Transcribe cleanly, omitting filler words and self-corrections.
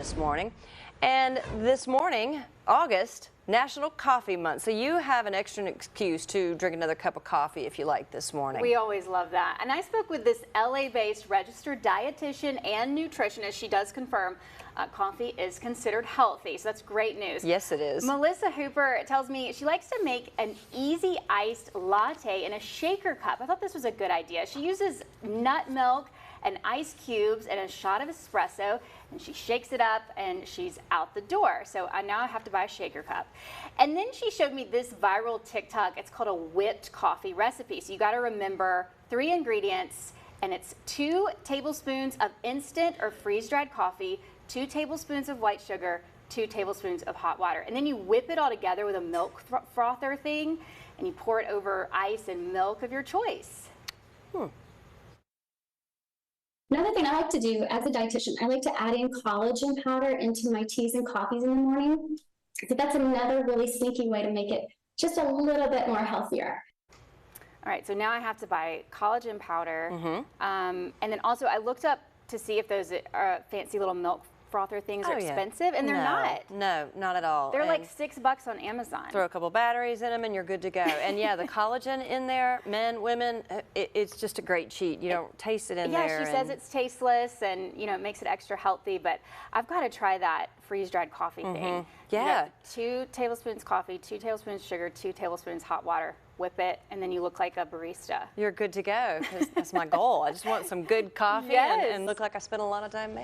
this morning. And this morning, August, National Coffee Month. So you have an extra excuse to drink another cup of coffee if you like this morning. We always love that. And I spoke with this LA-based registered dietitian and nutritionist. She does confirm coffee is considered healthy. So that's great news. Yes, it is. Melissa Hooper tells me she likes to make an easy iced latte in a shaker cup. I thought this was a good idea. She uses nut milk and ice cubes and a shot of espresso, and she shakes it up and she's out the door. So now I have to buy a shaker cup. And then she showed me this viral TikTok. It's called a whipped coffee recipe. So you got to remember 3 ingredients, and it's 2 tablespoons of instant or freeze-dried coffee, 2 tablespoons of white sugar, 2 tablespoons of hot water. And then you whip it all together with a milk frother thing, and you pour it over ice and milk of your choice. Another thing I like to do as a dietitian, I like to add in collagen powder into my teas and coffees in the morning. So that's another really sneaky way to make it just a little bit more healthier. All right, so now I have to buy collagen powder. And then also I looked up to see if those fancy little milk frother things are expensive, and they're not. No, not at all. They're like $6 on Amazon. Throw a couple batteries in them and you're good to go. And yeah, the collagen in there, men, women, it's just a great cheat. You don't taste it in there. Yeah, she says it's tasteless and, you know, it makes it extra healthy, but I've got to try that freeze-dried coffee thing. Yeah. 2 tablespoons coffee, 2 tablespoons sugar, 2 tablespoons hot water. Whip it, and then you look like a barista. You're good to go, because that's my goal. I just want some good coffee and look like I spent a lot of time making